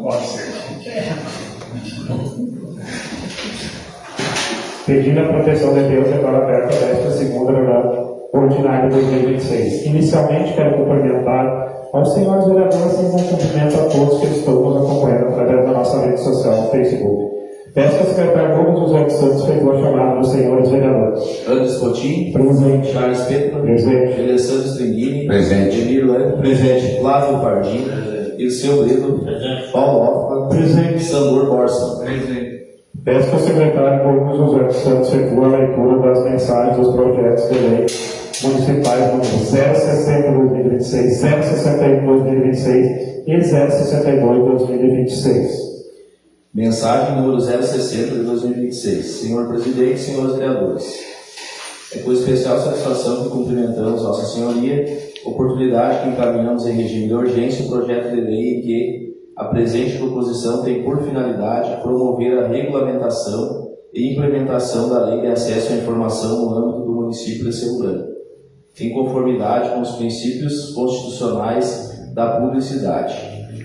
Pode ser. Pedindo a proteção de Deus, agora aberta a 12ª reunião ordinária de 2026. Inicialmente, quero cumprimentar aos senhores vereadores e um cumprimento a todos que estão nos acompanhando através da nossa rede social no Facebook. Peço ao secretário Rubens José dos Santos feito a chamada dos senhores vereadores. Anderson Coutinho. Presente. Charles Petro. Presente. Alessandro Stringini. Presente. Emílio Leme. Presente. Flávio Pardini. Ilceu Brito. Presente. Paulo Hoffman. Presente. Sandor Borson. Presente. Peço ao secretário Rubens José dos Santos feito a leitura das mensagens dos projetos de lei municipais número 060/2026, 061/2026 e 062/2026. Mensagem número 060 de 2026. Senhor Presidente, senhores vereadores, é com especial satisfação que cumprimentamos Vossa Senhoria, oportunidade que encaminhamos em regime de urgência o projeto de lei em que a presente proposição tem por finalidade promover a regulamentação e implementação da Lei de Acesso à Informação no âmbito do município de Serrurana, em conformidade com os princípios constitucionais da publicidade,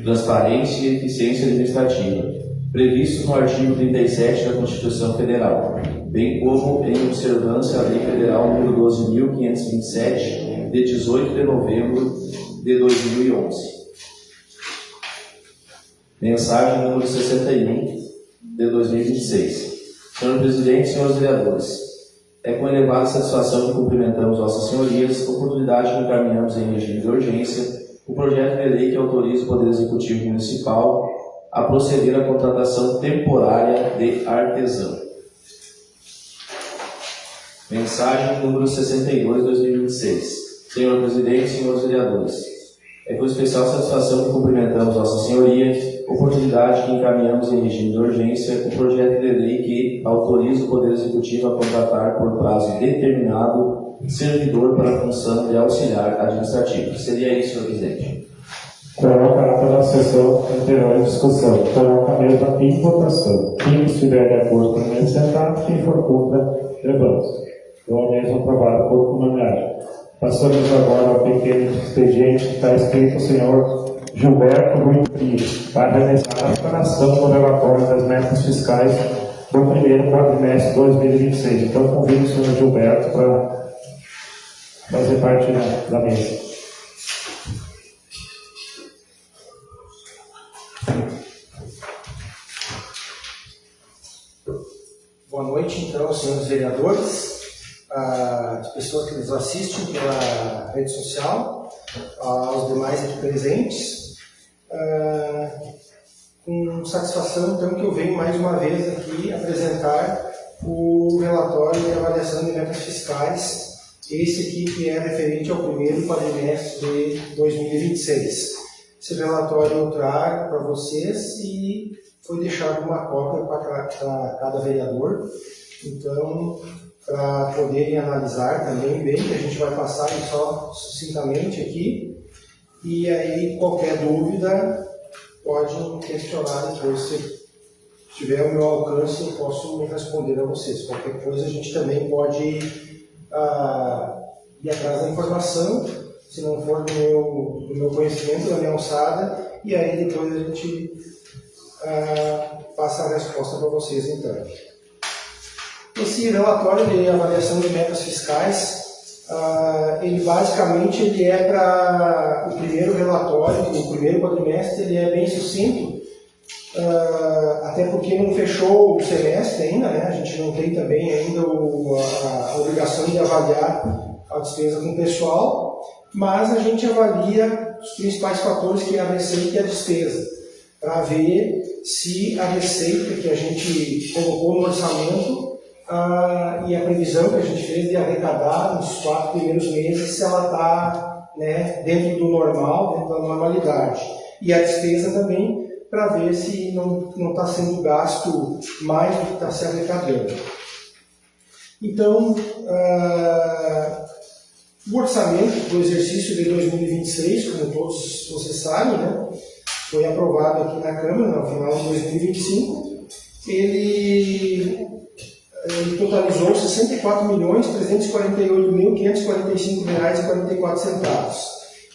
transparência e eficiência administrativa, previstos no artigo 37 da Constituição Federal, bem como em observância à Lei Federal nº 12.527, de 18 de novembro de 2011. Mensagem número 61 de 2026. Senhor Presidente, senhores vereadores, é com elevada satisfação que cumprimentamos Vossas Senhorias, oportunidade que encaminhamos em regime de urgência o projeto de lei que autoriza o Poder Executivo Municipal a proceder à contratação temporária de artesão. Mensagem número 62 de 2026. Senhor Presidente, senhores vereadores, é com especial satisfação que cumprimentamos Vossa Senhoria, oportunidade que encaminhamos em regime de urgência o projeto de lei que autoriza o Poder Executivo a contratar por prazo determinado servidor para a função de auxiliar administrativo. Seria isso, senhor presidente. Coloca a ata da sessão anterior em discussão. Coloca a mesma em votação. Quem estiver de acordo, permanece sentado. Quem for contra, levanta. Eu mesmo aprovado por unanimidade. Passamos agora ao pequeno expediente que está escrito o senhor Gilberto Rui Pires, para realizar a apuração do relatório das metas fiscais do primeiro quadrimestre de 2026. Então, convido o senhor Gilberto para fazer parte da mesa. Boa noite, então, senhores vereadores, as pessoas que nos assistem pela rede social, aos demais aqui presentes. Com satisfação, então, que eu venho mais uma vez aqui apresentar o relatório de avaliação de metas fiscais, esse aqui que é referente ao primeiro quadrimestre de 2026. Esse relatório eu trago para vocês e foi deixado uma cópia para cada vereador, então, para poderem analisar também bem, que a gente vai passar só sucintamente aqui. E aí, qualquer dúvida, pode questionar depois. Se tiver ao meu alcance, eu posso responder a vocês. Qualquer coisa, a gente também pode ir atrás da informação, se não for do meu conhecimento, da minha alçada, e aí depois a gente passa a resposta para vocês, então. Esse relatório de avaliação de metas fiscais, ele basicamente é para o primeiro relatório, o primeiro quadrimestre, ele é bem sucinto, até porque não fechou o semestre ainda, né? A gente não tem também ainda a obrigação de avaliar a despesa com o pessoal, mas a gente avalia os principais fatores, que é a receita e a despesa, para ver se a receita que a gente colocou no orçamento e a previsão que a gente fez de arrecadar nos 4 primeiros meses, se ela está, né, dentro do normal, dentro da normalidade. E a despesa também, para ver se não está sendo gasto mais do que está se arrecadando. Então, o orçamento do exercício de 2026, como todos vocês sabem, né, foi aprovado aqui na Câmara no final de 2025, ele totalizou R$ 64.348.545,44.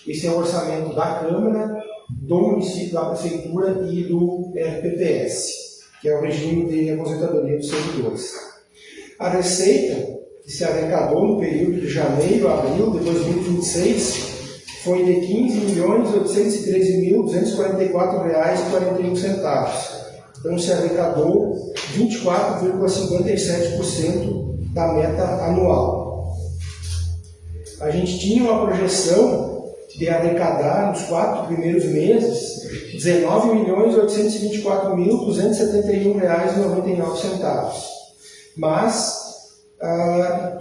Esse é o orçamento da Câmara do município, da prefeitura e do RPPS, que é o regime de aposentadoria dos servidores. A receita que se arrecadou no período de janeiro a abril de 2026 foi de R$ 15.813.244,41. Então se arrecadou 24,57% da meta anual. A gente tinha uma projeção de arrecadar nos 4 primeiros meses R$ 19.824.271,99. Mas,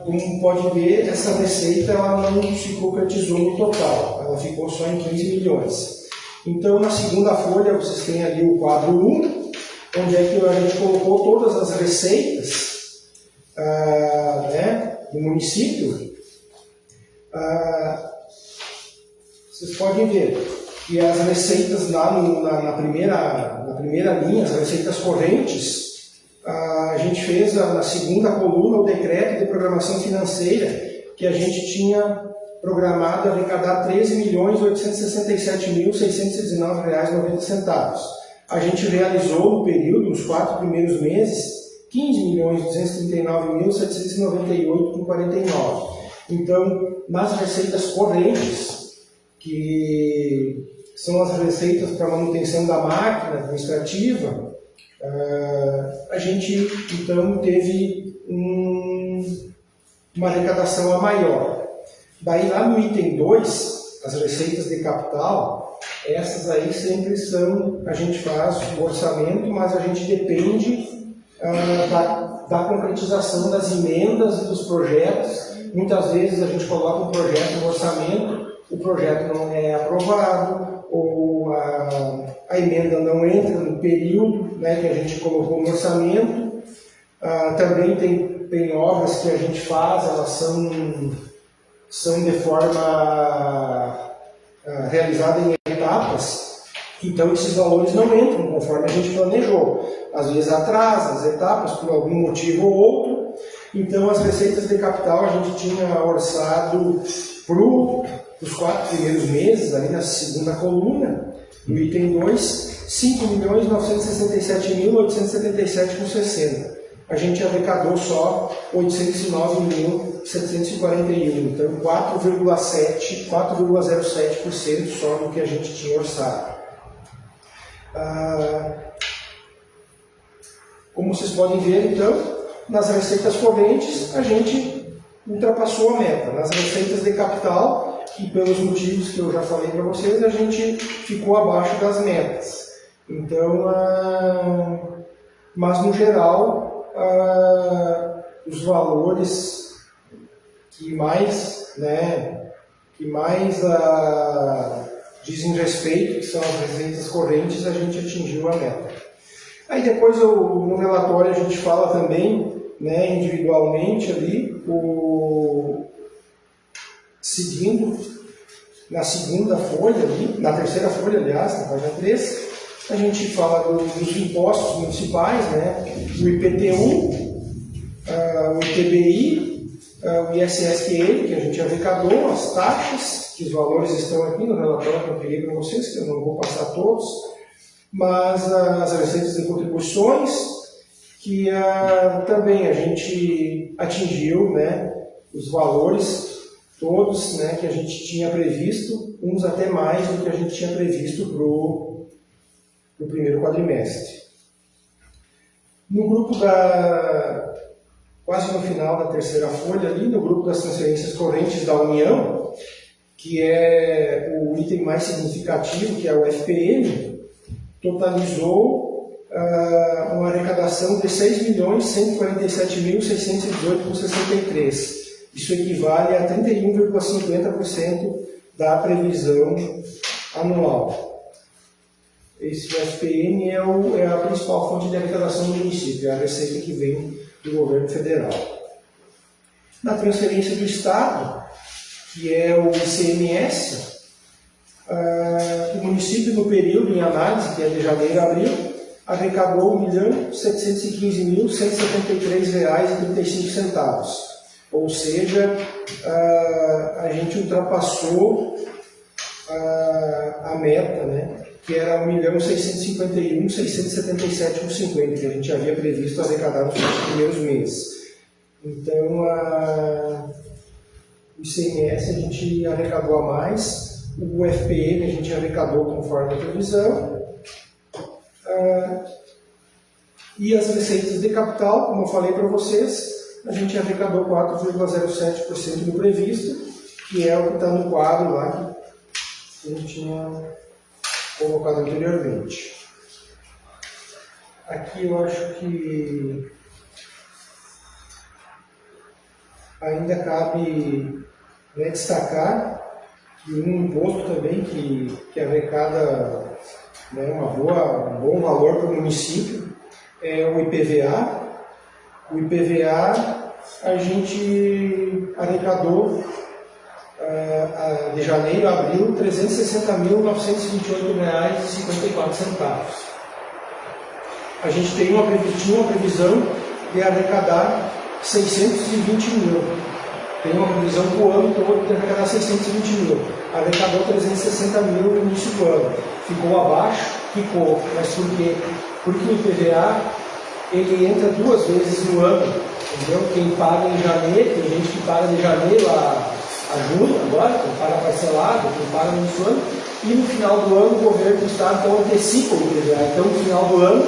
como pode ver, essa receita ela não se concretizou no total, ela ficou só em 15 milhões. Então, na segunda folha, vocês têm ali o quadro 1, onde é que a gente colocou todas as receitas do município. Vocês podem ver que as receitas lá na primeira linha, as receitas correntes, a gente fez na segunda coluna o decreto de programação financeira, que a gente tinha programado arrecadar R$ 13.867.619,90. A gente realizou no período, nos 4 primeiros meses, R$ 15.239.798,49. Então, nas receitas correntes, que são as receitas para manutenção da máquina administrativa, a gente então teve uma arrecadação a maior. Daí lá no item 2, as receitas de capital, essas aí sempre são, a gente faz o orçamento, mas a gente depende da concretização das emendas e dos projetos. Muitas vezes a gente coloca um projeto no orçamento, o projeto não é aprovado, ou a emenda não entra no período, né, que a gente colocou no orçamento. Também tem obras que a gente faz, elas são de forma realizada em etapas, então esses valores não entram conforme a gente planejou. Às vezes atrasa as etapas por algum motivo ou outro. Então as receitas de capital a gente tinha orçado para os 4 primeiros meses, ali na segunda coluna, no item 2, R$ 5.967.877,60. A gente arrecadou só R$ 809.741, então 4,07% só do que a gente tinha orçado. Como vocês podem ver, então, nas receitas correntes a gente ultrapassou a meta. Nas receitas de capital, e pelos motivos que eu já falei para vocês, a gente ficou abaixo das metas. Então, mas no geral, os valores que mais dizem respeito, que são as receitas correntes, a gente atingiu a meta. Aí depois no relatório a gente fala também, né, individualmente ali, seguindo na segunda folha ali, na terceira folha, aliás, na página 3, a gente fala dos impostos municipais, né, o IPTU, o ITBI, o ISSQN, que a gente arrecadou, as taxas, que os valores estão aqui no relatório que eu peguei para vocês, que eu não vou passar todos, mas as receitas de contribuições, que também a gente atingiu, né, os valores todos, né, que a gente tinha previsto, uns até mais do que a gente tinha previsto para o primeiro quadrimestre. No grupo quase no final da terceira folha ali, no grupo das transferências correntes da União, que é o item mais significativo, que é o FPM, totalizou uma arrecadação de R$ 6.147.618,63. Isso equivale a 31,50% da previsão anual. Esse FPM é a principal fonte de arrecadação do município, é a receita que vem do governo federal. Na transferência do Estado, que é o ICMS, o município no período em análise, que é de janeiro a abril, arrecadou R$ 1.715.173,35. Ou seja, a gente ultrapassou a meta, né, que era 1.651.677,50, que a gente havia previsto arrecadar nos primeiros meses. Então, o ICMS a gente arrecadou a mais, o FPM a gente arrecadou conforme a previsão, e as receitas de capital, como eu falei para vocês, a gente arrecadou 4,07% do previsto, que é o que está no quadro lá que a gente tinha colocado anteriormente. Aqui eu acho que ainda cabe, né, destacar que um imposto também que arrecada, né, um bom valor para o município é o IPVA. O IPVA a gente arrecadou de janeiro a abril R$ 360.928,54. A gente tinha uma previsão de arrecadar 620 mil. Tem uma previsão para o ano todo de arrecadar 620 mil. Arrecadou 360 mil no início do ano. Ficou abaixo? Ficou. Mas por quê? Porque o IPVA ele entra 2 vezes no ano. Entendeu? Quem paga em janeiro, tem gente que paga de janeiro a junho agora, quem paga parcelado, quem paga no início do ano, e no final do ano o governo do estado então antecipa o IPVA. Então no final do ano,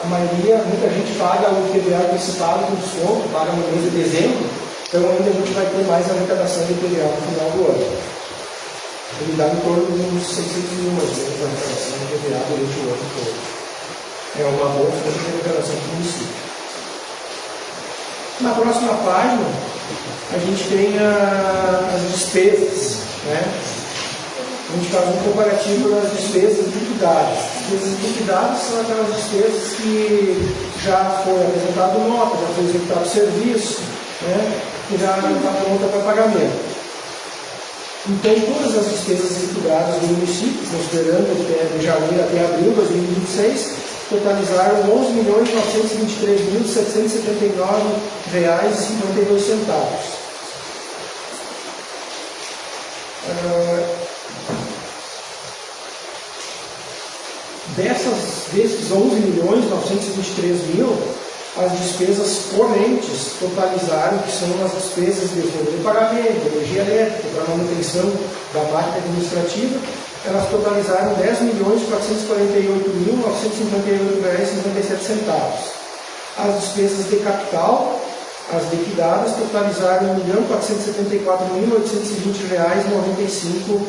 muita gente paga o IPVA antecipado com desconto, paga no mês de dezembro, então ainda a gente vai ter mais arrecadação de IPVA no final do ano. Ele dá em torno de uns 600 mil mais ou menos a arrecadação de IPVA durante o ano todo. É uma boa fonte de arrecadação do município. Na próxima página, a gente tem as despesas, né? A gente faz um comparativo das despesas liquidadas. As despesas liquidadas são aquelas despesas que já foi apresentado nota, já foi executado serviço, né? Que já está pronta para pagamento. Então, todas as despesas liquidadas do município, considerando de janeiro até abril de 2026, totalizaram R$ 11.923.779,52. Desses 11.923.000, as despesas correntes totalizaram, que são as despesas de folha de pagamento, energia elétrica, para manutenção da máquina administrativa, elas totalizaram R$ 10.448.958,57. As despesas de capital, as liquidadas, totalizaram R$ 1.474.820,95.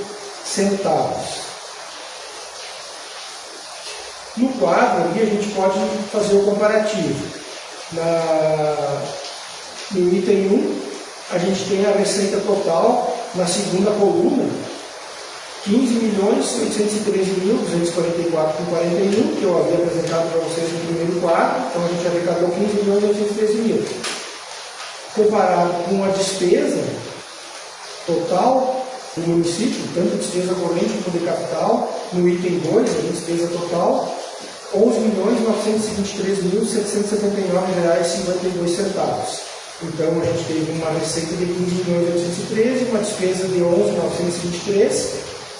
No quadro aqui a gente pode fazer o comparativo. No item 1, a gente tem a receita total na segunda coluna, R$ 15.813.244,41, que eu havia apresentado para vocês no primeiro quadro, então a gente arrecadou R$ 15.813.000. Comparado com a despesa total do município, tanto despesa corrente como de capital, no item 2, a despesa total, R$ 11.923.779,52. Então a gente teve uma receita de 15.813, uma despesa de 11.923,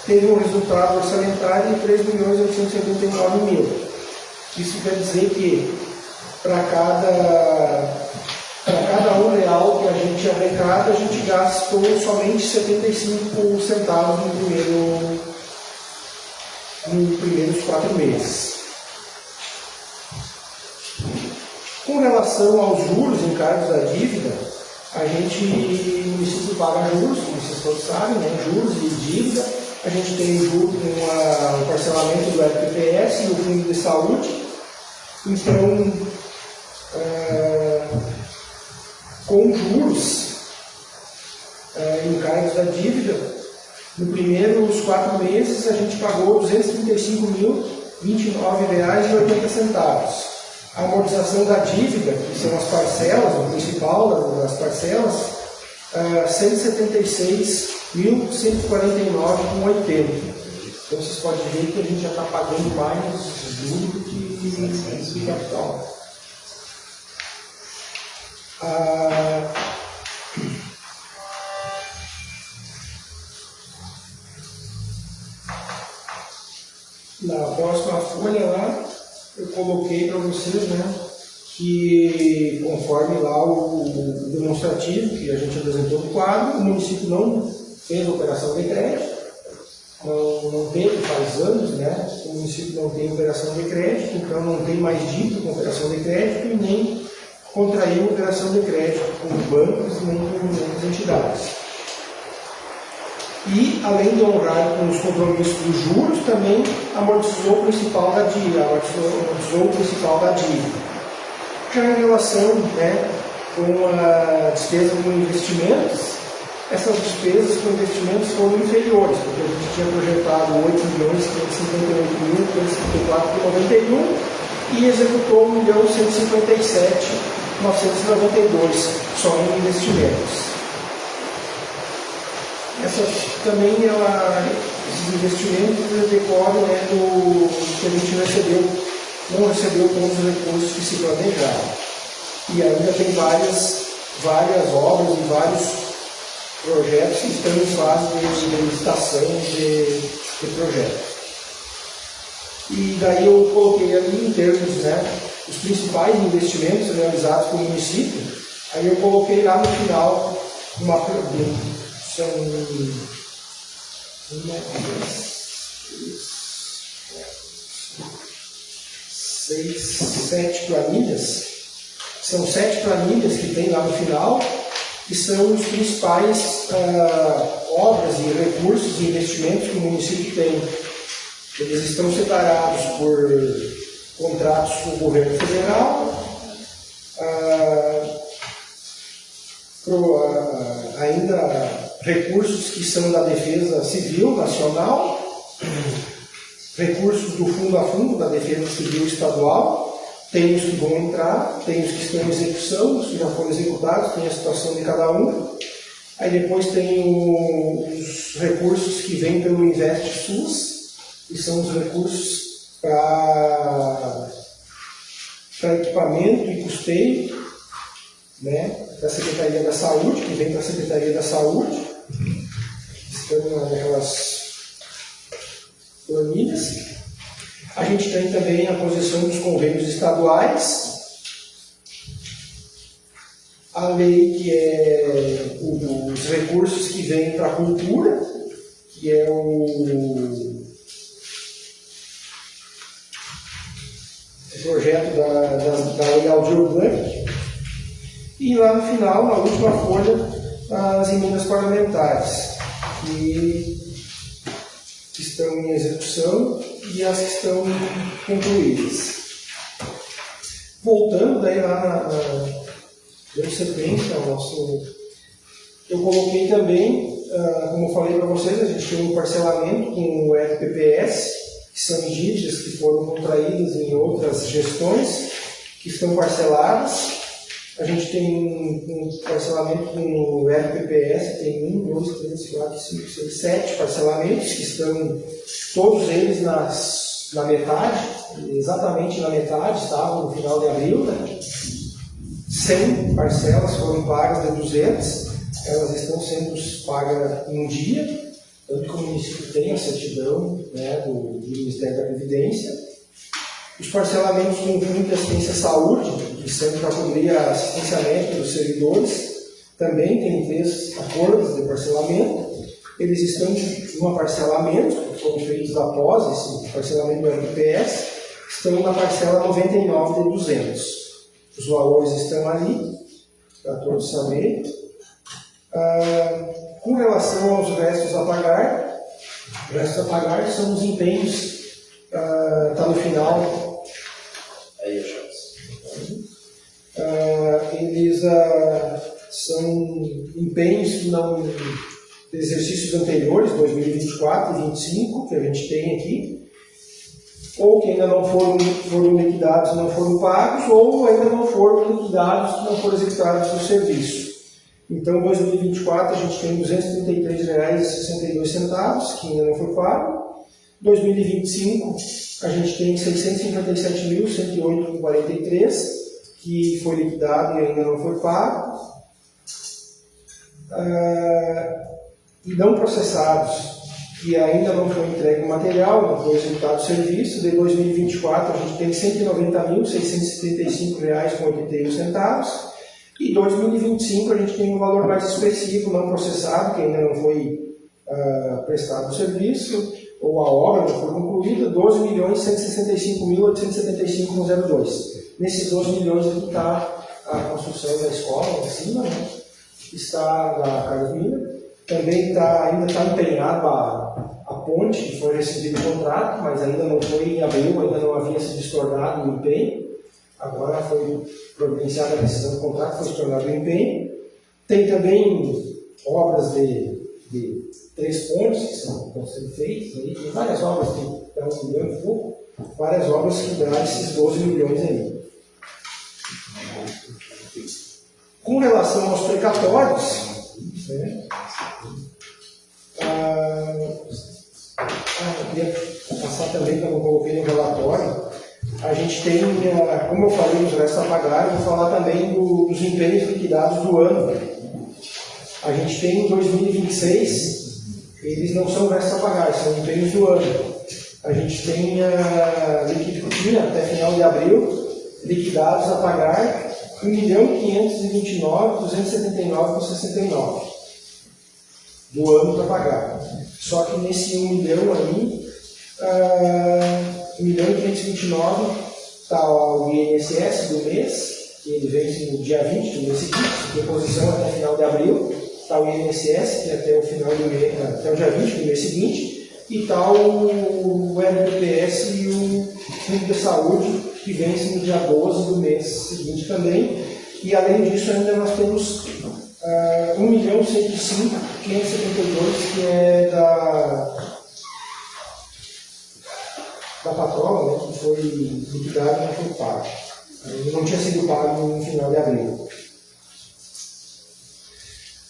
teve um resultado orçamentário de 3.879.000. Isso quer dizer que para cada R$1 que a gente arrecada, a gente gastou somente 75 centavos nos primeiros 4 meses. Com relação aos juros encargos da dívida, o município paga juros, como vocês todos sabem, né? Juros e dívida. A gente tem o parcelamento do FPS e o Fundo de Saúde. Então, com juros encargos da dívida, nos primeiros 4 meses a gente pagou R$ 235.029,80. A amortização da dívida, que são as parcelas, o principal das parcelas, R$ 176.149,80. Então vocês podem ver que a gente já está pagando mais juros do que capital. eu coloquei para vocês, né, que conforme lá o demonstrativo que a gente apresentou no quadro, o município não fez operação de crédito, não teve, faz anos, né, o município não tem operação de crédito, então não tem mais dívida com operação de crédito e nem contraiu operação de crédito com bancos nem com outras entidades. E, além de honrar com os compromissos dos juros, também amortizou o principal da dívida. Já em relação, né, com a despesa com investimentos, essas despesas com investimentos foram inferiores, porque a gente tinha projetado 8.558.554,91 e executou 1.157.992 só em investimentos. Esses investimentos decorrem, né, do que a gente não recebeu todos os recursos que se planejaram. E ainda tem várias obras e vários projetos que estão em fase de licitação de projetos. E daí eu coloquei ali em termos, né, os principais investimentos realizados pelo município, aí eu coloquei lá no final uma pergunta. São 7 planilhas. São 7 planilhas que tem lá no final, que são os principais obras e recursos e investimentos que o município tem. Eles estão separados por contratos com o governo federal, ainda recursos que são da Defesa Civil Nacional, recursos do fundo a fundo da Defesa Civil Estadual, tem os que vão entrar, tem os que estão em execução, os que já foram executados, tem a situação de cada um. Aí depois tem os recursos que vêm pelo Invest SUS, que são os recursos para equipamento e custeio, né, da Secretaria da Saúde, que vem para a Secretaria da Saúde. Estão naquelas planilhas. A gente tem também a posição dos convênios estaduais, a lei que é os recursos que vêm para a cultura, que é o projeto da Lei Aldir Blanc, e lá no final, na última folha, as emendas parlamentares, que estão em execução e as que estão concluídas. Voltando daí lá dando sequência ao nosso... Eu coloquei também, como eu falei para vocês, a gente tem um parcelamento com o FPPS, que são dívidas que foram contraídas em outras gestões, que estão parceladas. A gente tem um parcelamento com o FPPS, tem 1, 2, 3, 4, 5, 6, 7 parcelamentos, que estão todos eles na metade, exatamente na metade, estavam no final de abril, né? 100 parcelas foram pagas de 200, elas estão sendo pagas em um dia, tanto que o município tem a certidão, né, do Ministério da Previdência. Os parcelamentos com o Fundo de Assistência à Saúde, que são para cobrir a assistência médica dos servidores, também tem 3 acordos de parcelamento. Eles estão em um parcelamento, que foram feitos após esse parcelamento do FPS, estão na parcela 99 de 200. Os valores estão ali, para todos saberem. Com relação aos restos a pagar, são os empenhos, está no final. Aí, a chance. Eles são empenhos que não, de exercícios anteriores, 2024 e 2025, que a gente tem aqui, ou que ainda não foram liquidados e não foram pagos, ou ainda não foram liquidados e não foram executados no serviço. Então, em 2024, a gente tem R$ 233,62, que ainda não foi pago. Em 2025, a gente tem R$ 657.108,43, que foi liquidado e ainda não foi pago. E não processados, que ainda não foi entregue o material, não foi executado o serviço. De 2024 a gente tem R$ 190.635,81. E 2025 a gente tem um valor mais expressivo, não processado, que ainda não foi prestado o serviço, ou a obra não foi concluída, R$ 12.165.875,02. Nesses 12 milhões aqui está a construção da escola, em cima, né? Está da Carlos Miller. Também ainda está empenhado a ponte, que foi recebido o contrato, mas ainda não foi em abril, ainda não havia se tornado o empenho. Agora foi providenciada a decisão do contrato, foi se tornado o empenho. Tem também obras de 3 pontes que estão sendo feitas, aí. Tem várias obras que dão $1 milhão e pouco, várias obras que dão esses 12 milhões aí. Com relação aos precatórios, né, eu queria passar também, que eu não coloquei no relatório, a gente tem, como eu falei, os restos a pagar, eu vou falar também dos empenhos liquidados do ano. A gente tem em 2026, eles não são restos a pagar, são empenhos do ano. A gente tem tinha até final de abril, liquidados a pagar R$1.529.279,69 do ano para pagar. Só que nesse 1 milhão aí, 1.529.000 está o INSS do mês, que ele vence no dia 20 do mês seguinte, reposição até final de abril, está o INSS, que é até o final do mês, até o dia 20 do mês seguinte, e está o RPPS e o Fundo de Saúde, que vence no dia 12 do mês seguinte também. E além disso, ainda nós temos 1.105.572, que é da patroa, né, que foi liquidado e não foi pago. Ele não tinha sido pago no final de abril.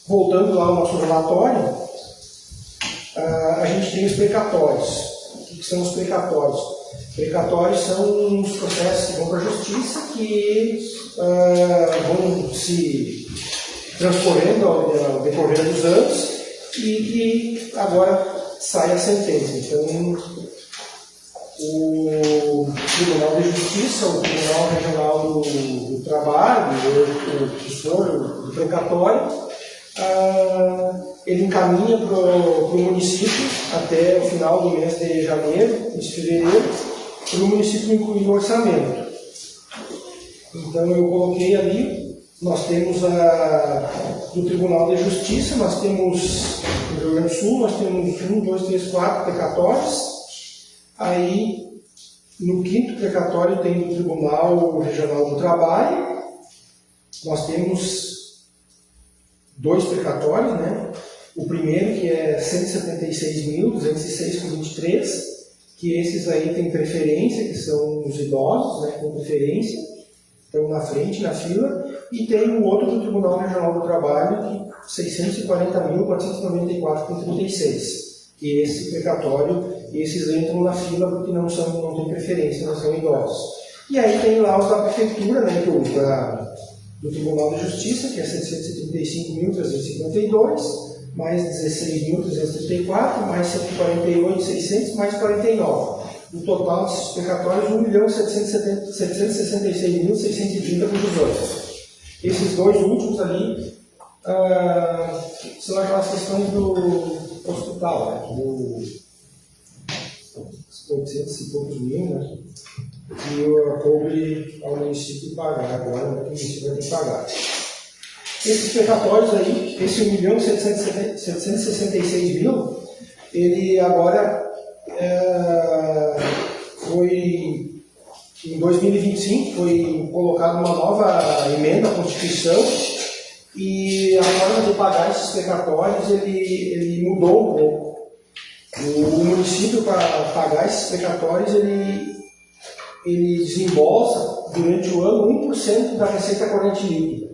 Voltando lá ao nosso relatório, a gente tem os precatórios. O que são os precatórios? Precatórios são os processos que vão para a justiça, que vão se transcorrendo ao decorrer dos anos e que agora sai a sentença. Então, o Tribunal de Justiça, o Tribunal Regional do Trabalho, o que for do precatório, ele encaminha para o município até o final do mês de janeiro, de fevereiro, para o município incluir no orçamento. Então eu coloquei ali, nós temos do Tribunal de Justiça, nós temos no Rio Grande do Sul, nós temos 1, 2, 3, 4 precatórios. Aí no 5º precatório tem o Tribunal Regional do Trabalho, nós temos 2 precatórios, né? O primeiro, que é 176.206,23, que esses aí têm preferência, que são os idosos, né, com preferência, estão na frente, na fila, e tem o outro do Tribunal Regional do Trabalho, que 640.494,36, que esse precatório, esses entram na fila porque não têm preferência, não são idosos. E aí tem lá os da Prefeitura, né, do Tribunal de Justiça, que é 735.352, mais 16.334, mais 148.600, mais 49. No total desses precatórios, 1.766.630,18. Esses 2 últimos ali são aquelas questões do hospital, né? Dos 800 e poucos mil, né? Que coube ao município pagar, agora o município vai ter que pagar. Esses precatórios aí, esse 1.766.000, ele agora foi, em 2025, foi colocada uma nova emenda à Constituição e a forma de pagar esses precatórios, ele mudou um pouco. O município, para pagar esses precatórios, ele desembolsa durante o ano 1% da receita corrente líquida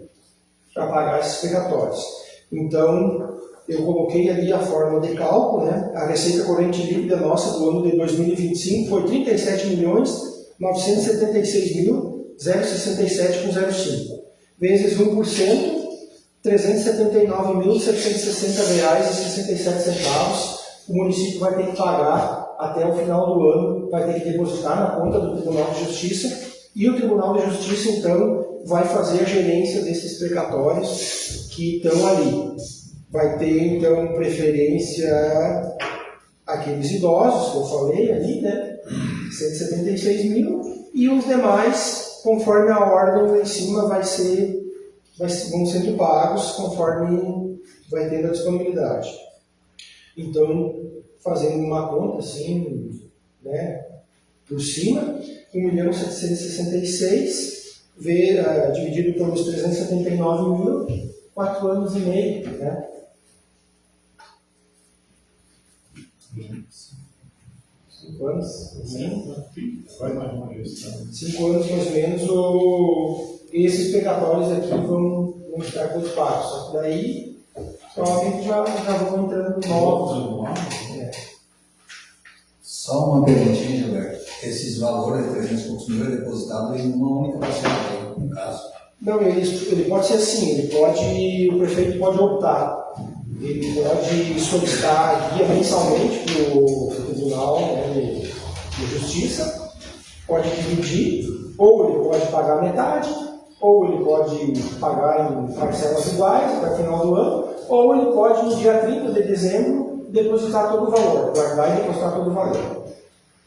para pagar esses precatórios. Então, eu coloquei ali a forma de cálculo, né? A receita corrente líquida nossa do ano de 2025 foi 37.976.067,05. Vezes 1%, R$ 379.760,67 o município vai ter que pagar até o final do ano, vai ter que depositar na conta do Tribunal de Justiça, e o Tribunal de Justiça, então, vai fazer a gerência desses precatórios que estão ali. Vai ter, então, preferência aqueles idosos que eu falei ali, né? 176 mil, e os demais, conforme a ordem lá em cima, vão sendo pagos conforme vai tendo a disponibilidade. Então, fazendo uma conta assim, né, por cima, 1.766.000 dividido pelos 379 mil, 4 anos e meio, né? 5 anos, Vai mais uma gestão. 5 anos mais ou menos, esses precatórios aqui vão estar todos pagos. Só que daí, provavelmente já vão entrando novos. Só uma perguntinha, Gilberto. Esses valores de 300 e poucos mil é depositado em uma única parcela, no caso? Não, ele pode ser assim, o prefeito pode optar. Ele pode solicitar a guia mensalmente para o Tribunal, né, de Justiça, pode dividir, ou ele pode pagar metade, ou ele pode pagar em parcelas iguais até o final do ano, ou ele pode, no dia 30 de dezembro, depositar todo o valor, guardar e depositar todo o valor.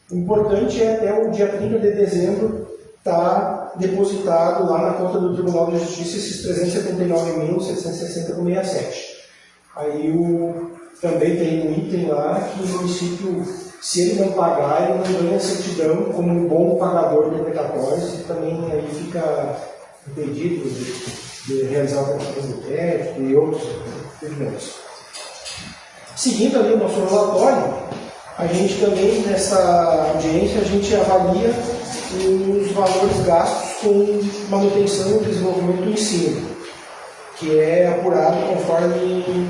O importante é até o dia 30 de dezembro estar depositado lá na conta do Tribunal de Justiça esses 379.760,67. Aí também tem um item lá que o município, se ele não pagar, ele não ganha certidão como um bom pagador de precatórios, e também aí fica impedido de realizar operações de crédito e outros impedimentos. Seguindo ali o nosso relatório, a gente também, nessa audiência, a gente avalia os valores gastos com manutenção e desenvolvimento do ensino, que é apurado conforme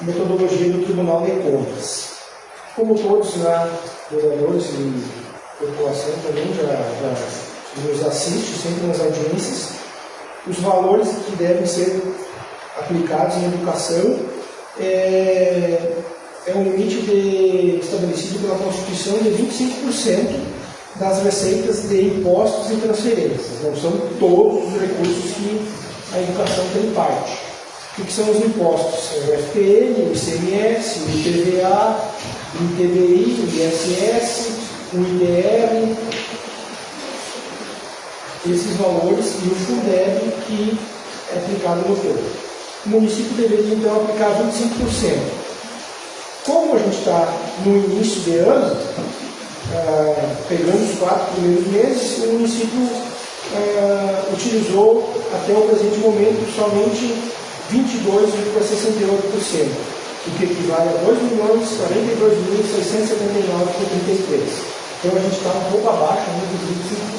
a metodologia do Tribunal de Contas. Como todos, vereadores e população também já nos assiste sempre nas audiências, os valores que devem ser aplicados em educação é um limite estabelecido pela Constituição de 25% das receitas de impostos e transferências. Não são todos os recursos que a educação tem parte. O que são os impostos? É o FPM, o ICMS, o IPVA, o ITBI, o ISS, o ITR, esses valores, e o Fundeb, que é aplicado no todo. O município deveria, então, aplicar 25%. Como a gente está no início de ano, pegando os 4 primeiros meses, o município utilizou, até o presente momento, somente 22,68%, o que equivale a 2.042.679,33. Então a gente está um pouco abaixo dos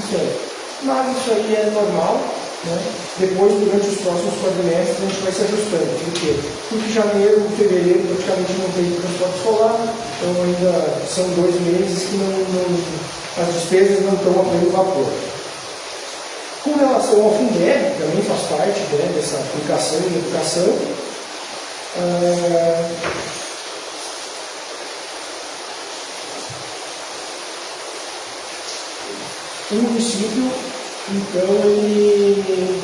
25%. Mas isso aí é normal, né? Depois, durante os próximos quadrimestres, a gente vai se ajustando. Por quê? Porque janeiro e fevereiro praticamente não tem transporte escolar, então ainda são 2 meses que as despesas não estão a pleno vapor. Com relação ao Fundeb, que também faz parte, né, dessa aplicação em educação, o município, então, ele,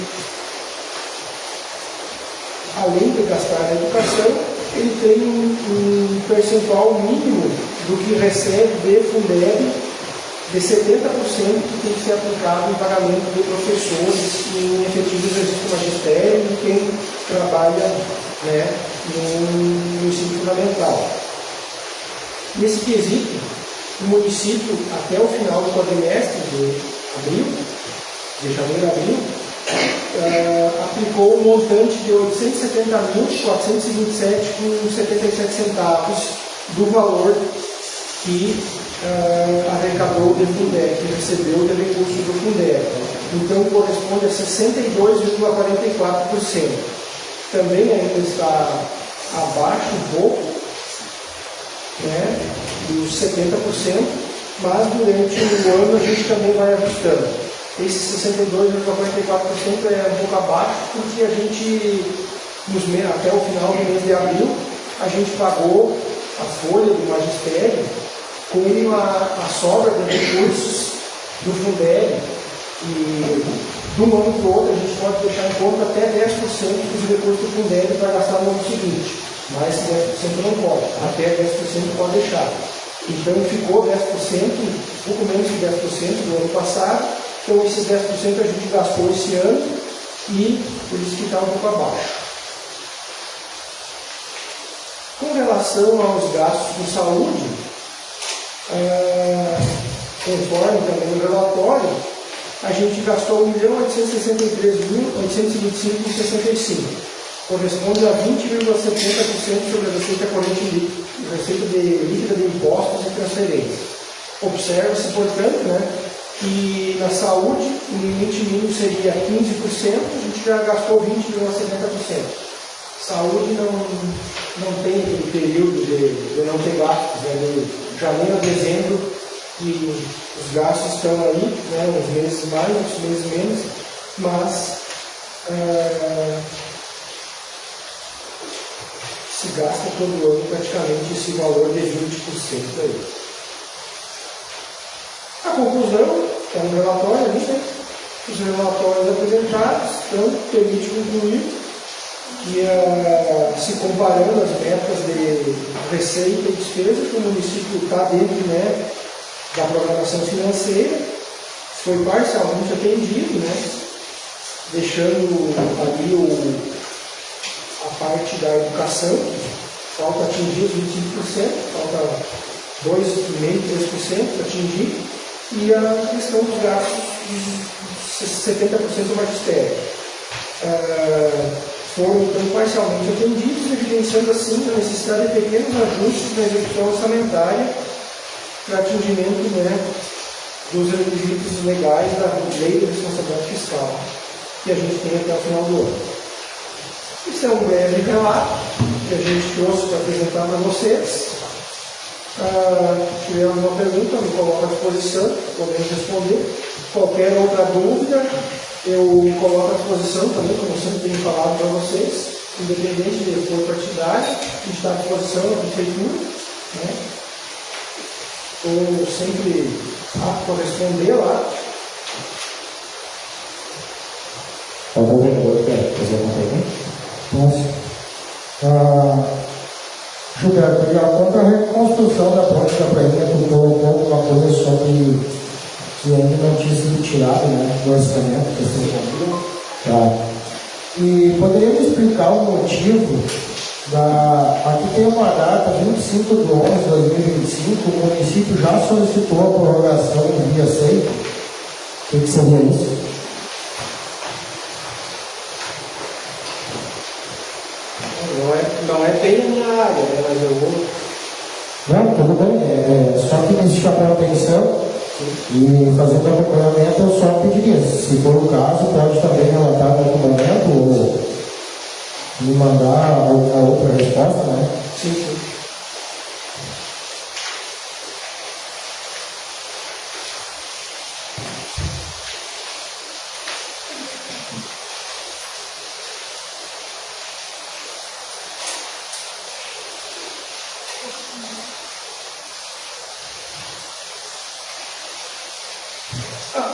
além de gastar na educação, ele tem um percentual mínimo do que recebe de Fundeb de 70% que tem que ser aplicado em pagamento de professores em efetivo exercício do magistério e quem trabalha, né, no ensino fundamental. Nesse quesito, o município, até o final do quadrimestre de janeiro a abril, aplicou um montante de R$ 870.427,77 do valor que arrecadou de Fundeb, que recebeu de recursos do Fundeb. Então corresponde a 62,44%. Também ainda está abaixo um pouco, né, dos 70%, mas durante o ano a gente também vai ajustando. Esse 62,44% é um pouco abaixo, porque a gente, até o final do mês de abril, a gente pagou a folha do magistério com a sobra de recursos do Fundeb, e de um ano para o outro a gente pode deixar em conta até 10% dos recursos do Fundeb para gastar no ano seguinte, mas 10% não pode, até 10% pode deixar. Então ficou 10%, pouco menos de 10% do ano passado, então esses 10% a gente gastou esse ano e por isso que está um pouco abaixo. Com relação aos gastos com saúde, conforme também no relatório, a gente gastou R$ 1.863.825,65, corresponde a 20,70% sobre a receita corrente líquida, receita líquida de impostos e transferências. Observa-se, portanto, que na saúde o limite mínimo seria 15%, a gente já gastou 20,70%. Saúde não tem aquele período de não ter gastos, de janeiro a dezembro, e os gastos estão aí, uns meses mais, uns meses menos, mas se gasta todo ano praticamente esse valor de 20% aí. A conclusão é um relatório ali, os relatórios apresentados, então permite concluir que, se comparando as metas de receita e despesa, que o município está dentro da programação financeira, foi parcialmente atendido, deixando ali a parte da educação, falta atingir os 25%, falta 2,5%, 3% para atingir, e a questão dos gastos, 70% do magistério. Foram então parcialmente atendidos, evidenciando assim a necessidade de pequenos ajustes na execução orçamentária para atingimento dos requisitos legais da Lei de Responsabilidade Fiscal que a gente tem até o final do ano. Isso é um breve relato que a gente trouxe para apresentar para vocês. Se tiver alguma pergunta, me coloco à disposição, podemos responder. Qualquer outra dúvida, eu me coloco à disposição também, como sempre tenho falado para vocês, independente de apoio partidário, a gente está à disposição da prefeitura, Estou sempre apto a responder lá. Algum vereador quer fazer alguma pergunta? Posso? Gilberto, e a contra a reconstrução da ponte da Prainha, tu colocou alguma coisa sobre que ainda não tinha sido tirado do orçamento que você falou? Tá. E poderia me explicar o motivo aqui tem uma data, 25/11/2025, o município já solicitou a prorrogação via SEI. O que seria isso? Não é bem a minha área, mas eu vou. Não, tudo bem. Só que me chamou a atenção e fazendo acompanhamento eu só pediria, se for o caso, pode também relatar no documento ou me mandar a outra resposta, Sim.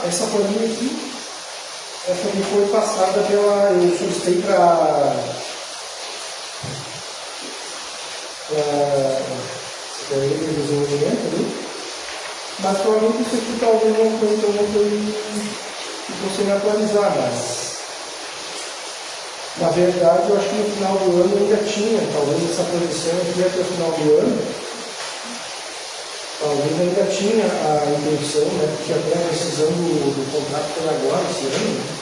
Essa planilha aqui, essa me foi passada eu solicitei para Secretaria de Desenvolvimento ali, mas provavelmente isso aqui talvez não foi que você me atualizar, mas na verdade eu acho que no final do ano ainda tinha, talvez essa projeção aqui até o final do ano, talvez ainda tinha a intenção, porque até a decisão do contrato foi agora, esse ano.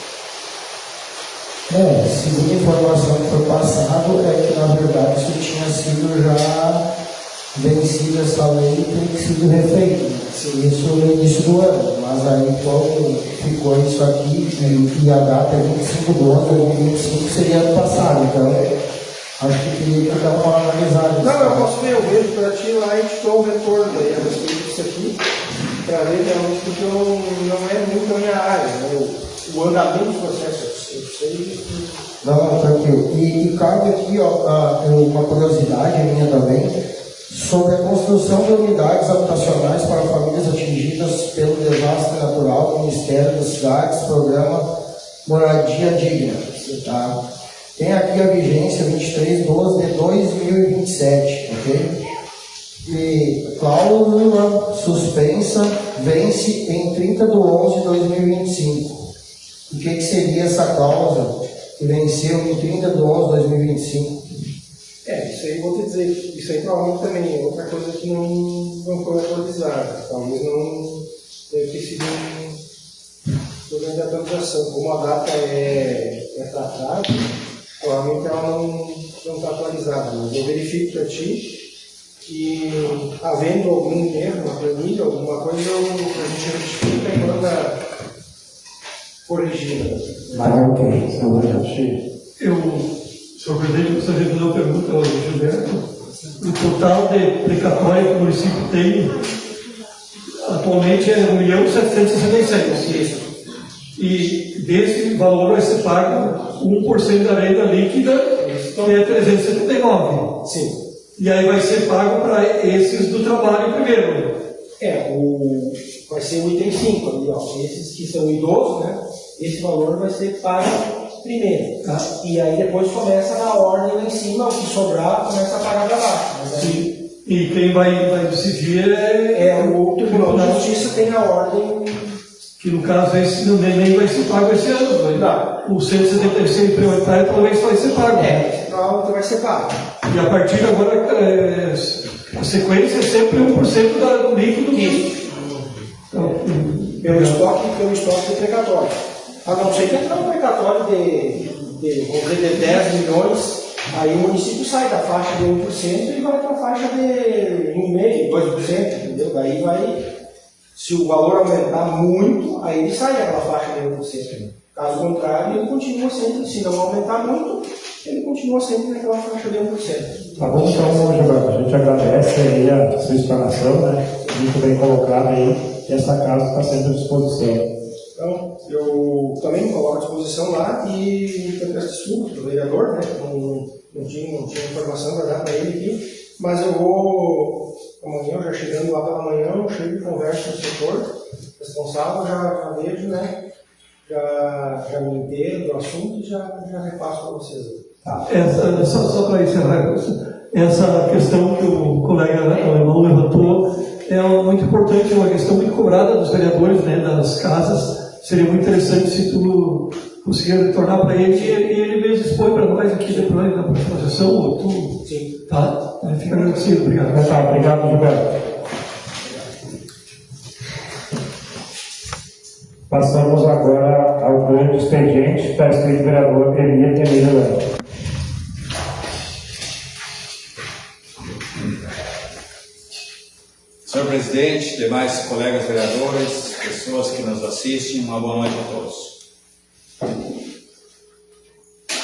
Segundo a informação que foi passado, é que na verdade isso tinha sido já vencido essa lei e tem sido refeito. Isso no início do ano, mas aí como ficou isso aqui, e a data é 25/11/2025, seria ano passado, então acho que queria dar uma analisada. Não, eu posso ver, eu vejo para ti lá e te dou um retorno aí a respeito disso aqui, para ver realmente, porque não é muito a minha área, o andamento do processo, eu sei. Não, tranquilo. E cabe aqui uma curiosidade minha também sobre a construção de unidades habitacionais para famílias atingidas pelo desastre natural do Ministério das Cidades, programa Moradia Digna. Tá? Tem aqui a vigência 23/12 de 2027, ok? E cláusula suspensa vence em 30/11/2025. O que seria essa cláusula que venceu em 30/11/2025? Isso aí vou te dizer, isso aí provavelmente também é outra coisa que não foi atualizada. Talvez não deve ter sido um programa de atualização. Como a data é tratada, provavelmente ela não está atualizada. Mas eu verifico para ti que, havendo algum erro na planilha, alguma coisa, a gente retifica e manda corrigindo. Mas ok, senhor Senhor presidente, gostaria de fazer uma pergunta ao Gilberto. O total de precatória que o município tem atualmente é 1.766.000. Isso. E desse valor vai ser pago 1% da renda líquida, que é 379. Sim. E aí vai ser pago para esses do trabalho primeiro. Vai ser o item 5 ali, ó. Esses que são idosos, né? Esse valor vai ser pago primeiro. Tá. E aí depois começa na ordem lá em cima, o que sobrar começa a pagar para baixo. Mas aí, Sim. E quem vai decidir o Tribunal de Justiça tem a ordem. que no caso esse nem vai ser pago esse ano. Não. O 176 prioritário talvez vai ser pago. Provavelmente vai ser pago. E a partir de agora, a sequência é sempre 1% do líquido. Isso. Então, Pelo estoque de precatório. A não ser que entrar um precatório vamos dizer, de 10 milhões, aí o município sai da faixa de 1% e vai para a faixa de 1,5%, 2%, entendeu? Daí vai, se o valor aumentar muito, aí ele sai daquela faixa de 1%. Caso contrário, ele continua sempre, se não aumentar muito, ele continua sempre naquela faixa de 1%. Tá bom, então, Gilberto, a gente agradece aí a sua explanação, né? Muito bem colocada aí, e essa casa está sempre à disposição. Então, eu também me coloco à disposição lá e eu peço desculpas para o vereador, né? Não tinha informação para dar para ele aqui, mas eu vou, amanhã, já chegando lá pela manhã, eu chego e converso com o setor responsável, já vejo, né? Já me entendo do assunto e já repasso para vocês. Só para encerrar, essa questão que o colega alemão levantou é muito importante, é uma questão muito cobrada dos vereadores, né, das casas. Seria muito interessante se tu conseguir retornar para ele e ele mesmo expõe para nós aqui depois na próxima sessão, ou tu. Sim. Tá? Fica agradecido, obrigado. Tá, obrigado, Gilberto. Passamos agora ao grande expediente, está escrito vereador Emílio Leão. Senhor presidente, demais colegas vereadores, pessoas que nos assistem, uma boa noite a todos.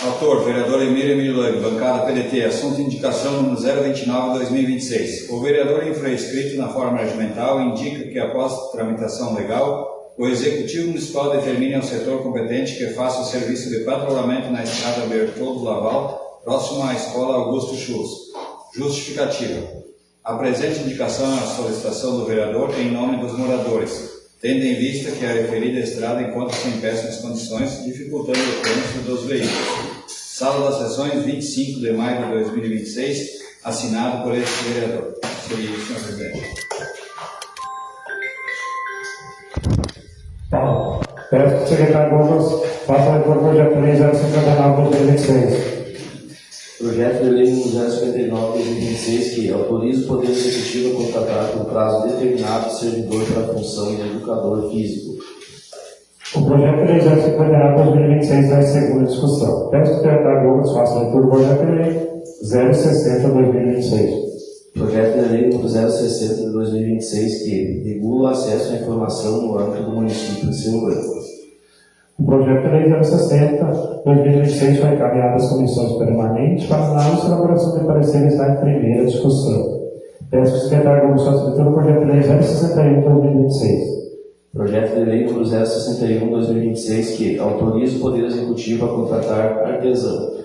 Autor, vereador Emílio Leão, bancada PDT, assunto indicação número 029/2026. O vereador infraescrito na forma regimental indica que, após tramitação legal, o Executivo Municipal determine ao setor competente que faça o serviço de patrulhamento na estrada Bertoldo Laval, próximo à Escola Augusto Schultz. Justificativa. A presente indicação é a solicitação do vereador em nome dos moradores, tendo em vista que a referida estrada encontra-se em péssimas condições, dificultando o trânsito dos veículos. Sala das Sessões, 25 de maio de 2026, assinado por este vereador. Seria isso, senhor presidente. Paulo, peço que o secretário Douglas faça a leitura do projeto de lei 059/2026. Projeto de lei número 059/2026 que autoriza o Poder Executivo a contratar por prazo determinado servidor para a função de educador físico. O projeto de lei 059/2026 vai ser segunda discussão. Peço que o secretário Douglas faça a leitura do projeto de lei 060/2026. Projeto de lei número 060/2026 que regula o acesso à informação no âmbito do município de Rio Branco. O projeto de lei 060/2026 foi encaminhado às comissões permanentes para análise e elaboração de pareceres na primeira discussão. Peço que o secretário Douglas faça a leitura do projeto de lei 061/2026. Projeto de lei número 061/2026 que autoriza o Poder Executivo a contratar artesão.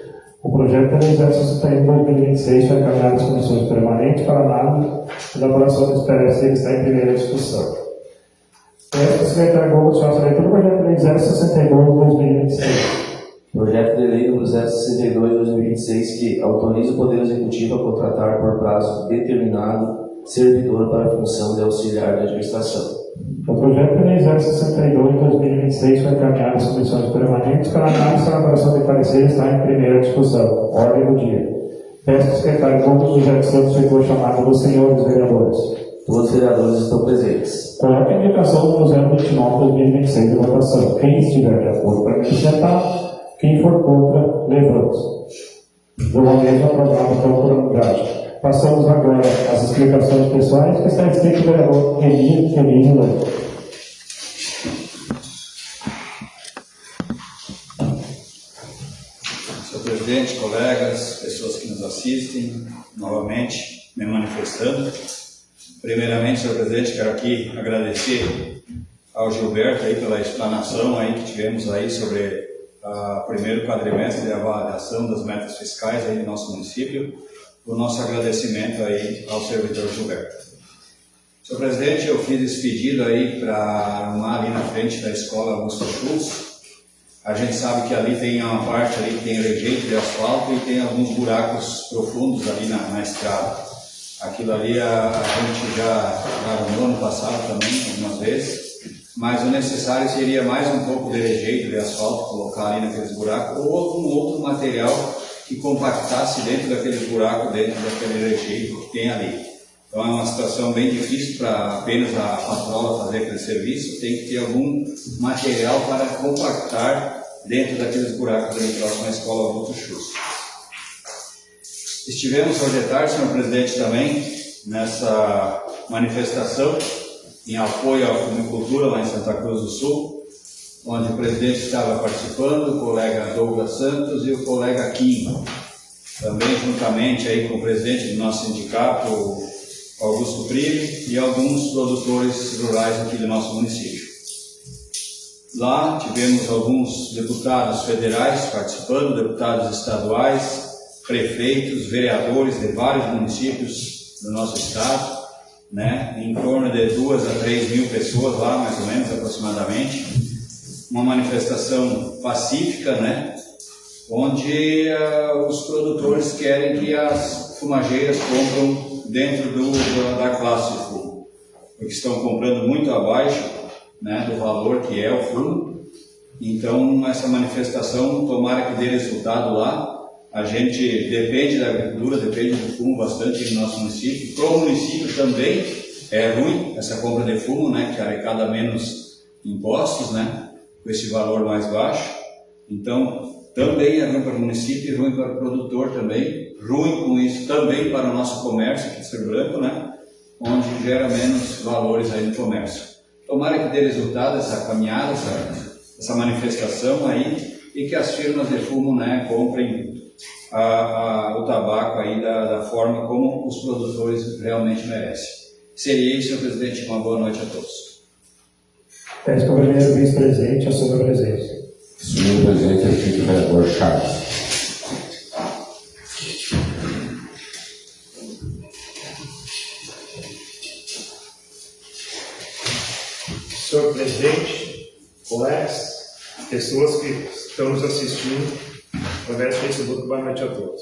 O projeto de lei 061/2026 foi encaminhado às comissões permanentes para análise e elaboração dos PRS e está em primeira discussão. Peço ao secretário Google de faça a leitura do projeto de lei 062/2026. Projeto de lei número 062/2026 que autoriza o Poder Executivo a contratar por prazo determinado servidor para a função de auxiliar de administração. O projeto de lei 062/2026 foi encaminhado às comissões permanentes para análise e elaboração de pareceres está em primeira discussão. Ordem do dia. Peço ao secretário Gomes do José Santos feito chamada dos senhores vereadores. Todos os vereadores estão presentes. Coloque a indicação do 029/2026 de votação. Quem estiver de acordo para me sentar, quem for contra, levante-se. Do mesmo aprovado por unanimidade. Passamos agora às explicações pessoais, que está escrito o vereador Emílio Leite. Senhor presidente, colegas, pessoas que nos assistem, novamente me manifestando. Primeiramente, senhor presidente, quero aqui agradecer ao Gilberto aí pela explanação aí que tivemos aí sobre o primeiro quadrimestre de avaliação das metas fiscais aí no nosso município. O nosso agradecimento aí ao servidor Gilberto. Senhor presidente, eu fiz esse pedido aí para arrumar ali na frente da escola Augusto Schultz. A gente sabe que ali tem uma parte ali que tem rejeito de asfalto e tem alguns buracos profundos ali na estrada. Aquilo ali a gente já arrumou no passado também, algumas vezes, mas o necessário seria mais um pouco de rejeito de asfalto, colocar ali naqueles buracos, ou algum outro material que compactasse dentro daquele buraco, dentro daquele rejeito que tem ali. Então é uma situação bem difícil para apenas a patrola fazer aquele serviço, tem que ter algum material para compactar dentro daqueles buracos ali próximo à escola Augusto Schultz. Estivemos hoje à tarde, senhor presidente, também nessa manifestação em apoio à fumicultura lá em Santa Cruz do Sul, onde o presidente estava participando, o colega Douglas Santos e o colega Kim, também juntamente aí com o presidente do nosso sindicato, Augusto Prime, e alguns produtores rurais aqui do nosso município. Lá tivemos alguns deputados federais participando, deputados estaduais, prefeitos, vereadores de vários municípios do nosso estado, né, em torno de 2 a 3 mil pessoas lá, mais ou menos, aproximadamente. Uma manifestação pacífica, né, onde os produtores querem que as fumageiras compram dentro da classe de fumo, porque estão comprando muito abaixo, né, do valor que é o fumo. Então, essa manifestação, tomara que dê resultado lá. A gente depende da agricultura, depende do fumo bastante no nosso município. Para o município também é ruim essa compra de fumo, né, que arrecada menos impostos, né, com esse valor mais baixo. Então, também é ruim para o município e ruim para o produtor também. Ruim com isso também para o nosso comércio aqui de Cerro Branco, né, onde gera menos valores aí no comércio. Tomara que dê resultado essa caminhada, essa manifestação aí, e que as firmas de fumo, né, comprem o tabaco aí da forma como os produtores realmente merecem. Seria isso, senhor presidente. Uma boa noite a todos. Peço que o primeiro vice-presidente assuma a presença. Senhor presidente, aqui o vereador Charles. Senhor presidente, colegas, pessoas que estão nos assistindo através do Facebook, boa noite a todos.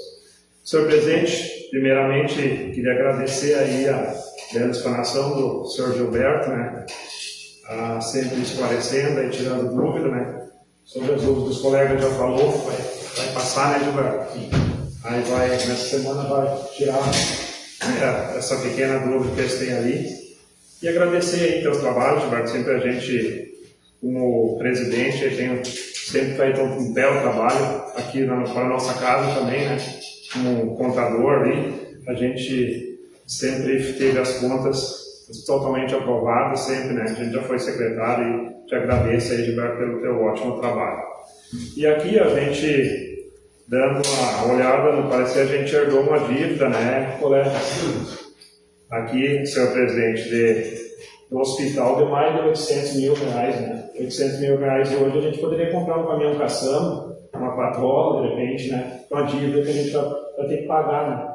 Senhor presidente, primeiramente queria agradecer aí a bela explanação do senhor Gilberto, né, sempre esclarecendo e tirando dúvida, né, sobre as dúvidas dos colegas, já falou, vai passar, né, Gilberto? Aí nessa semana vai tirar essa pequena dúvida que eles têm ali. E agradecer aí teu trabalho, Gilberto, sempre a gente, como presidente, sempre feito um belo trabalho aqui para a nossa casa também, né? Como contador ali, a gente sempre teve as contas totalmente aprovadas, sempre, né? A gente já foi secretário e te agradeço aí, Gilberto, pelo teu ótimo trabalho. E aqui a gente, dando uma olhada no parecer, a gente herdou uma dívida, né, colega? Aqui, senhor presidente, do hospital de mais de R$800 mil, né? R$800 mil hoje a gente poderia comprar um caminhão caçamba uma patrola, de repente, né? Uma dívida que a gente vai ter que pagar, né?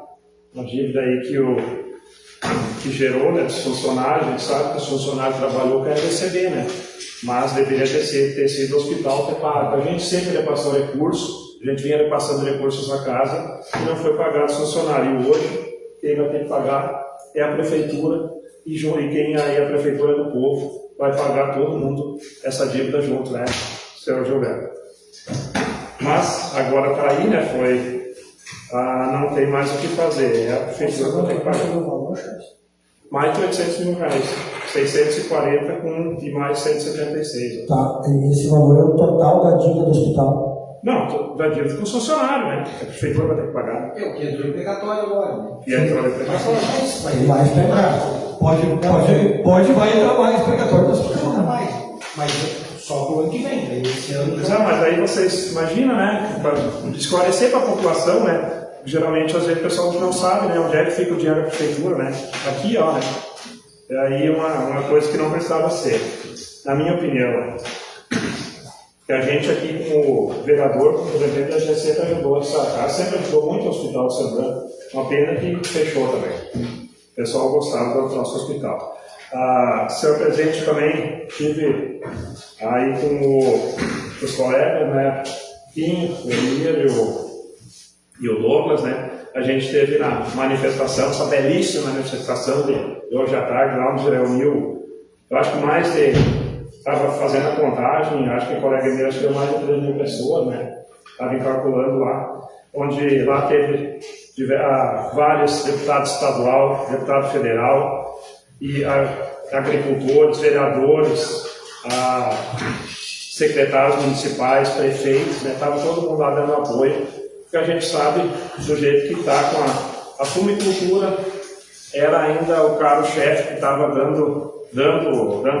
Uma dívida aí que gerou, né, dos funcionários. A gente sabe que os funcionários trabalhou querem receber, né? Mas deveria ter sido o hospital ter pago. A gente sempre repassou recursos, a gente vinha repassando recursos à casa e não foi pagado os funcionários. E hoje, quem vai ter que pagar é a prefeitura, e quem aí é a prefeitura do povo vai pagar todo mundo essa dívida junto, né, senhor Gilberto? Mas agora está aí, né, não tem mais o que fazer, a prefeitura não tem que pagar. Mais de 800 mil reais, 640 e mais 176. Tá, esse valor é o total da dívida do hospital. Não, da dívida com o funcionário, né? A prefeitura vai ter que pagar. É o que entrou em precatório agora, né? E entrou em precatório. Mas mais pegar. Pode vai entrar mais precatório do hospital. Mas só pro ano que vem, né? Esse ano Mas aí vocês imaginam, né? Para esclarecer para a população, né? Geralmente, às vezes, o pessoal não sabe, né? Onde é que fica o dinheiro da prefeitura, né? Aqui, ó, né? É aí uma coisa que não precisava ser, na minha opinião, né? Que a gente aqui, como vereador, como presidente da GC, ajudou a destacar, sempre ajudou muito o Hospital de São. Uma pena que fechou também. O pessoal gostava do nosso hospital. Senhor presidente, também tive aí com os colegas, né? Pinho, o Emílio e o Douglas, né? A gente teve na manifestação, essa belíssima manifestação de hoje à tarde, lá onde se reuniu, eu acho que mais de. Estava fazendo a contagem, acho que o colega meu acho que deu mais de 3 mil pessoas, né? Estava calculando lá, onde lá teve vários deputados estadual, deputado federal, e agricultores, vereadores, secretários municipais, prefeitos, né? Estava todo mundo lá dando apoio, porque a gente sabe do jeito que está com a fumicultura, era ainda o carro-chefe que estava dando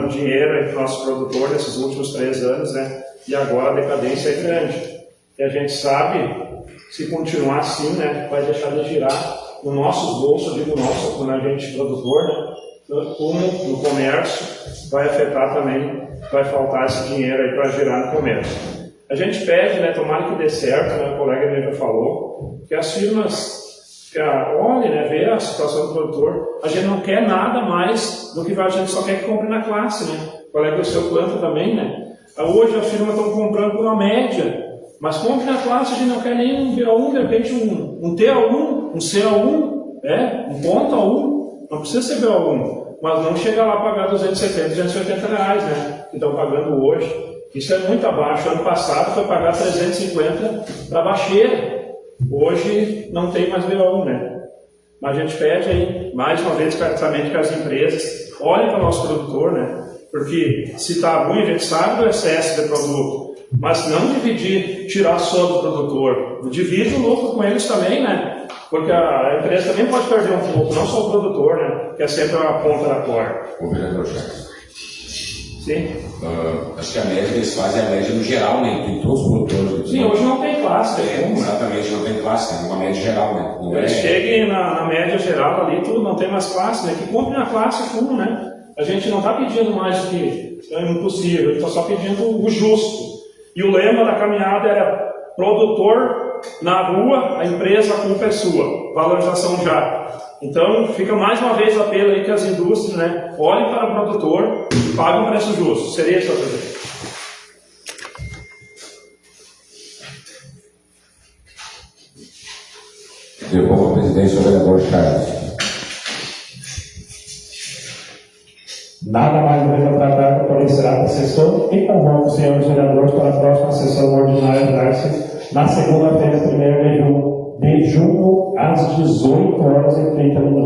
dinheiro entre o nosso produtor nesses últimos 3 anos, né? E agora a decadência é grande. E a gente sabe, se continuar assim, né, vai deixar de girar nos nossos bolsos, digo nosso, quando a gente produtor, né? Como no comércio, vai afetar também, vai faltar esse dinheiro aí para girar no comércio. A gente pede, né, tomara que dê certo, né, o colega mesmo já falou, que as firmas olhe, né, vê a situação do produtor. A gente não quer nada mais do que a gente só quer que compre na classe, né? O colega do seu planta também, né? Hoje as firmas estão comprando por uma média, mas compre na classe, a gente não quer nem um BA1, de repente um TA1, um CA1, um ponto A1, não precisa ser BA1, mas não chega lá a pagar 270, 280 reais, né? Que estão pagando hoje. Isso é muito abaixo. Ano passado foi pagar 350 para baixeira. Hoje não tem mais BA1, né? Mas a gente pede aí, mais uma vez, claramente que as empresas olhem para o nosso produtor, né? Porque se está ruim, a gente sabe do excesso de produto, mas não tirar só do produtor. Divide o lucro com eles também, né? Porque a empresa também pode perder um pouco, não só o produtor, né? Que é sempre a ponta da corda. O vereador Charles. Sim. Acho que a média que eles fazem é a média no geral, né? Em todos os produtores. Sim, hoje não tem classe. Exatamente, não tem classe, né? Uma média geral, né? Não eles cheguem na média geral ali, tudo não tem mais classe, né? Que compre na classe fundo, né? A gente não está pedindo mais do que é impossível, a gente está só pedindo o justo. E o lema da caminhada era produtor na rua, a empresa com pessoa, valorização já. Então, fica mais uma vez o apelo aí que as indústrias, né, olhem para o produtor e paguem um preço justo. Seria isso, presidente. Devolvo a presidência ao vereador Charles. Nada mais do que tratar aparecerá da sessão e convoco os senhores vereadores para a próxima sessão ordinária dar-se na segunda-feira, 1º de junho, às 18h30.